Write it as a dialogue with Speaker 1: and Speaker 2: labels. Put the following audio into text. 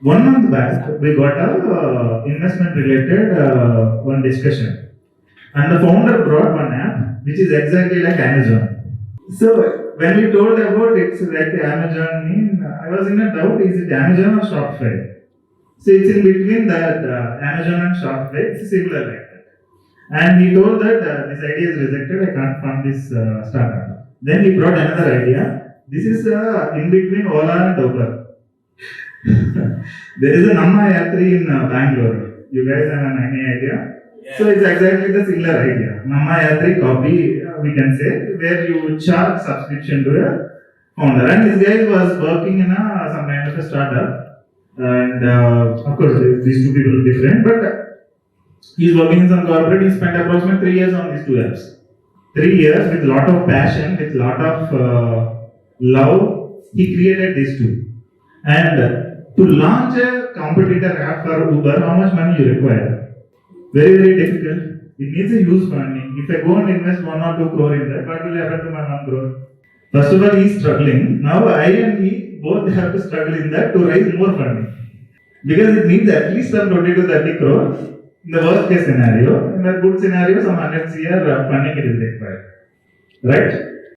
Speaker 1: 1 month back, we got a investment related one discussion, and the founder brought one app which is exactly like Amazon. So when we told about it's like Amazon, I was in a doubt: is it Amazon or Shopify? So it's in between that Amazon and Shopify. It's similar like that. And he told that this idea is rejected. I can't fund this startup. Then he brought another idea. This is in between Ola and Uber. There is a Namma Yatri in Bangalore. You guys have any idea? Yeah. So it's exactly the similar idea. Namma Yatri copy, we can say, where you charge subscription to a founder. And this guy was working in some kind of a startup. And of course, these two people are different, but he's working in some corporate. He spent approximately 3 years on these two apps. 3 years with a lot of passion, with a lot of love, he created these two. And to launch a competitor app for Uber, how much money you require? Very, very difficult. It needs a huge funding. If I go and invest 1 or 2 crore in that, what will happen to my 1 crore? First of all, he is struggling. Now I and he both have to struggle in that to raise more funding. Because it needs at least some 20 to 30 crore in the worst case scenario. In the good scenario, some 100 CR funding it is required. Right?